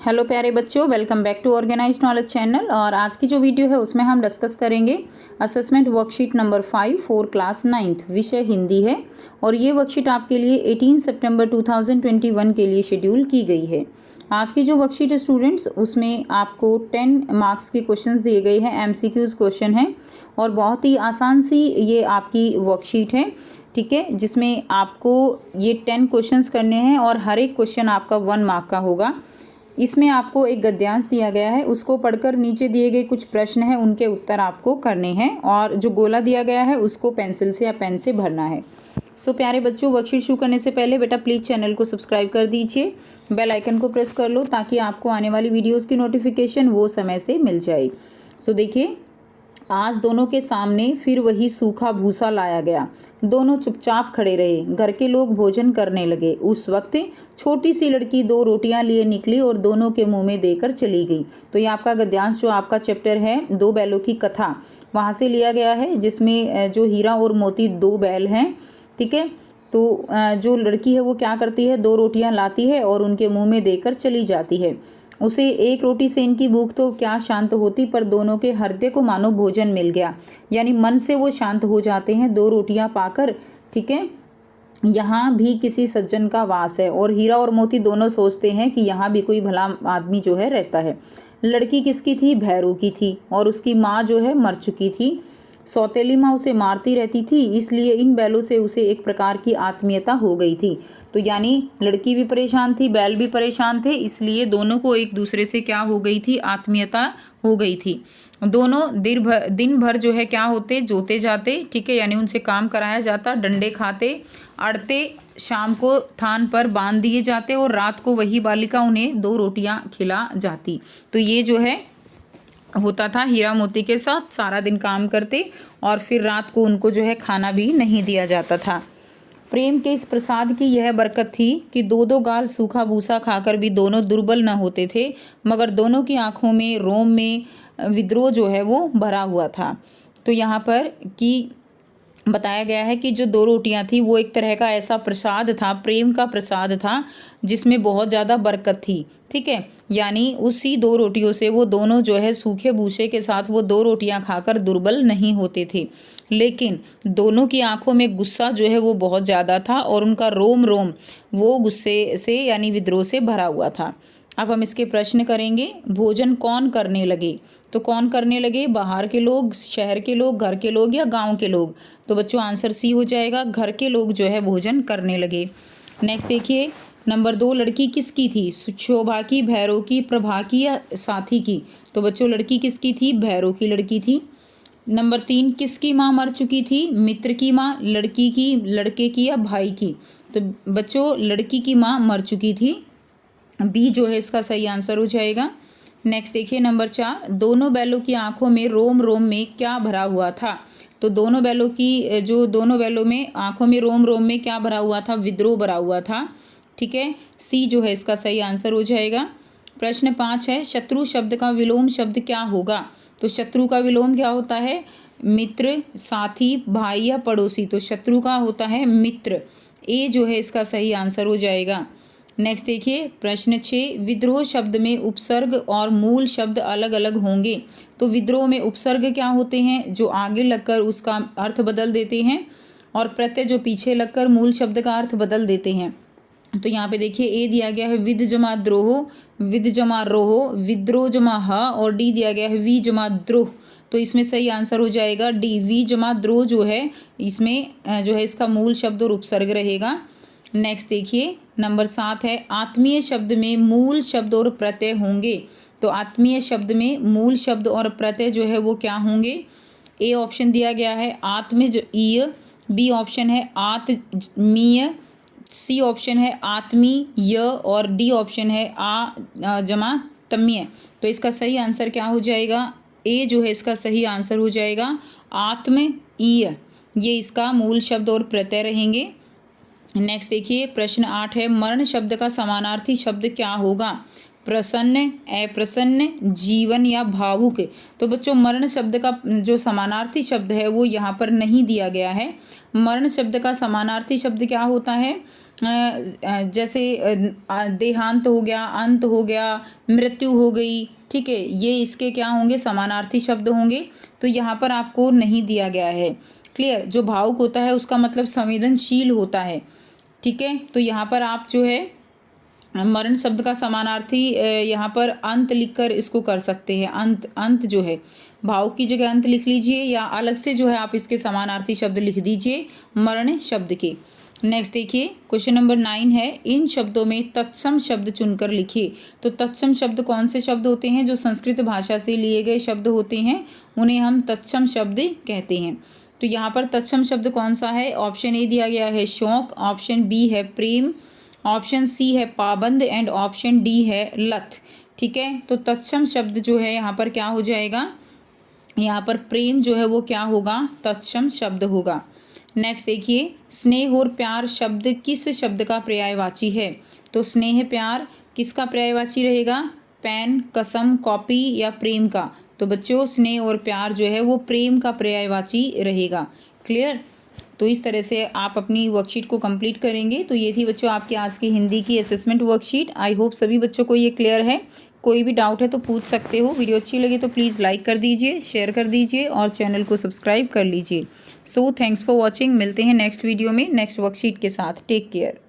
Hello प्यारे बच्चों, welcome back to organised knowledge channel. और आज की जो वीडियो है उसमें हम डिस्कस करेंगे assessment worksheet number 5 for class 9th, विषय हिंदी है। और ये वर्कशीट आपके लिए 18 सितंबर 2021 के लिए शेड्यूल की गई है। आज की जो वर्कशीट है स्टूडेंट्स, उसमें आपको 10 मार्क्स के क्वेश्चन दिए गए हैं, एमसीक्यूज क्वेश्चन है और बहुत ही आसान सी ये आपकी वर्कशीट है, ठीक है, जिसमें आपको ये 10 क्वेश्चंस करने हैं और हर एक क्वेश्चन आपका 1 मार्क का होगा। इसमें आपको एक गद्यांश दिया गया है, उसको पढ़कर नीचे दिए गए कुछ प्रश्न हैं उनके उत्तर आपको करने हैं और जो गोला दिया गया है उसको पेंसिल से या पेन से भरना है। सो प्यारे बच्चों, वर्कशीट शुरू करने से पहले बेटा प्लीज़ चैनल को सब्सक्राइब कर दीजिए, बेल आइकन को प्रेस कर लो ताकि आपको आने वाली वीडियोज़ की नोटिफिकेशन वो समय से मिल जाए। सो देखिए, आज दोनों के सामने फिर वही सूखा भूसा लाया गया। दोनों चुपचाप खड़े रहे। घर के लोग भोजन करने लगे। उस वक्त छोटी सी लड़की 2 रोटियां लिए निकली और दोनों के मुंह में देकर चली गई। तो ये आपका गद्यांश जो आपका चैप्टर है 2 बैलों की कथा, वहाँ से लिया गया है, जिसमें जो हीरा और मोती 2 बैल हैं, ठीक है। तो जो लड़की है वो क्या करती है, 2 रोटियां लाती है और उनके मुंह में देकर चली जाती है। उसे 1 रोटी से इनकी भूख तो क्या शांत होती, पर दोनों के हृदय को मानो भोजन मिल गया, यानी मन से वो शांत हो जाते हैं 2 रोटियां पाकर, ठीक है। यहाँ भी किसी सज्जन का वास है। और हीरा और मोती दोनों सोचते हैं कि यहाँ भी कोई भला आदमी जो है रहता है। लड़की किसकी थी? भैरू की थी और उसकी माँ जो है मर चुकी थी। सौतेली माँ उसे मारती रहती थी, इसलिए इन बैलों से उसे एक प्रकार की आत्मीयता हो गई थी। तो यानी लड़की भी परेशान थी, बैल भी परेशान थे, इसलिए दोनों को एक दूसरे से क्या हो गई थी? आत्मीयता हो गई थी। दोनों दिन भर जो है क्या होते? जोते जाते, ठीक है, यानी उनसे काम कराया जाता, डंडे खाते, अड़ते, शाम को थान पर बांध दिए जाते और रात को वही बालिका उन्हें 2 रोटियां खिला जाती। तो ये जो है होता था, हीरा मोती के साथ सारा दिन काम करते और फिर रात को उनको जो है खाना भी नहीं दिया जाता था। प्रेम के इस प्रसाद की यह बरकत थी कि 2-2 गाल सूखा भूसा खाकर भी दोनों दुर्बल न होते थे, मगर दोनों की आंखों में, रोम में विद्रोह जो है वो भरा हुआ था। तो यहाँ पर कि बताया गया है कि जो 2 रोटियां थी वो एक तरह का ऐसा प्रसाद था, प्रेम का प्रसाद था, जिसमें बहुत ज़्यादा बरकत थी, ठीक है। यानी उसी 2 रोटियों से वो दोनों जो है सूखे भूसे के साथ वो 2 रोटियां खाकर दुर्बल नहीं होते थे। लेकिन दोनों की आंखों में गुस्सा जो है वो बहुत ज़्यादा था और उनका रोम रोम वो गुस्से से यानी विद्रोह से भरा हुआ था। अब हम इसके प्रश्न करेंगे। भोजन कौन करने लगे? तो कौन करने लगे? बाहर के लोग, शहर के लोग, घर के लोग या गांव के लोग? तो बच्चों आंसर सी हो जाएगा, घर के लोग जो है भोजन करने लगे। नेक्स्ट देखिए, नंबर 2, लड़की किसकी थी? शोभा की, भैरव की, प्रभा की या साथी की? तो बच्चों लड़की किसकी थी? भैरव की लड़की थी। नंबर 3, किसकी माँ मर चुकी थी? मित्र की माँ, लड़की की, लड़के की या भाई की? तो बच्चों लड़की की माँ मर चुकी थी, बी जो है इसका सही आंसर हो जाएगा। नेक्स्ट देखिए, नंबर 4, दोनों बैलों की आंखों में, रोम रोम में क्या भरा हुआ था? तो दोनों बैलों में आंखों में, रोम रोम में क्या भरा हुआ था? विद्रोह भरा हुआ था, ठीक है। सी जो है इसका सही आंसर हो जाएगा। प्रश्न 5 है, शत्रु शब्द का विलोम शब्द क्या होगा? तो शत्रु का विलोम क्या होता है? मित्र, साथी, भाई या पड़ोसी? तो शत्रु का होता है मित्र। ए जो है इसका सही आंसर हो जाएगा। नेक्स्ट देखिए, प्रश्न 6, विद्रोह शब्द में उपसर्ग और मूल शब्द अलग अलग होंगे। तो विद्रोह में उपसर्ग क्या होते हैं? जो आगे लगकर उसका अर्थ बदल देते हैं, और प्रत्यय जो पीछे लगकर मूल शब्द का अर्थ बदल देते हैं। तो यहाँ पे देखिए, ए दिया गया है विद जमा द्रोह, विद जमा रोह, विद्रोह जमा ह, और डी दिया गया है वी जमा द्रोह। तो इसमें सही आंसर हो जाएगा डी, वी जमा द्रोह जो है इसमें जो है इसका मूल शब्द और उपसर्ग रहेगा। नेक्स्ट देखिए, नंबर 7 है, आत्मीय शब्द में मूल शब्द और प्रत्यय होंगे। तो आत्मीय शब्द में मूल शब्द और प्रत्यय जो है वो क्या होंगे? ए ऑप्शन दिया गया है आत्मज, बी ऑप्शन है आत्मीय, सी ऑप्शन है आत्मीय और डी ऑप्शन है आ जमा तमीय। तो इसका सही आंसर क्या हो जाएगा? ए जो है इसका सही आंसर हो जाएगा आत्मीय। ये इसका मूल शब्द और प्रत्यय रहेंगे। नेक्स्ट देखिए, प्रश्न 8 है, मरण शब्द का समानार्थी शब्द क्या होगा? प्रसन्न, अप्रसन्न, जीवन या भावुक? तो बच्चों मरण शब्द का जो समानार्थी शब्द है वो यहाँ पर नहीं दिया गया है। मरण शब्द का समानार्थी शब्द क्या होता है? जैसे देहांत हो गया, अंत हो गया, मृत्यु हो गई, ठीक है, ये इसके क्या होंगे, समानार्थी शब्द होंगे। तो यहाँ पर आपको नहीं दिया गया है। क्लियर। जो भावुक होता है उसका मतलब संवेदनशील होता है, ठीक है। तो यहाँ पर आप जो है मरण शब्द का समानार्थी यहाँ पर अंत लिखकर इसको कर सकते हैं। अंत, अंत जो है भावुक की जगह अंत लिख लीजिए, या अलग से जो है आप इसके समानार्थी शब्द लिख दीजिए मरण शब्द के। नेक्स्ट देखिए क्वेश्चन नंबर 9 है, इन शब्दों में तत्सम शब्द चुनकर लिखिए। तो तत्सम शब्द कौन से शब्द होते हैं? जो संस्कृत भाषा से लिए गए शब्द होते हैं उन्हें हम तत्सम शब्द कहते हैं। तो यहाँ पर तत्सम शब्द कौन सा है? ऑप्शन ए दिया गया है शौक, ऑप्शन बी है प्रेम, ऑप्शन सी है पाबंद एंड ऑप्शन डी है लत, ठीक है। तो तत्सम शब्द जो है यहाँ पर क्या हो जाएगा? यहाँ पर प्रेम जो है वो क्या होगा? तत्सम शब्द होगा। नेक्स्ट देखिए, स्नेह और प्यार शब्द किस शब्द का पर्यायवाची है? तो स्नेह प्यार किसका पर्यायवाची रहेगा? पेन, कसम, कॉपी या प्रेम का? तो बच्चों स्नेह और प्यार जो है वो प्रेम का पर्यायवाची रहेगा। क्लियर। तो इस तरह से आप अपनी वर्कशीट को कंप्लीट करेंगे। तो ये थी बच्चों आपकी आज की हिंदी की असेसमेंट वर्कशीट। आई होप सभी बच्चों को ये क्लियर है। कोई भी डाउट है तो पूछ सकते हो। वीडियो अच्छी लगी तो प्लीज़ लाइक कर दीजिए, शेयर कर दीजिए और चैनल को सब्सक्राइब कर लीजिए। So thanks for watching. मिलते हैं नेक्स्ट वीडियो में नेक्स्ट वर्कशीट के साथ। Take care.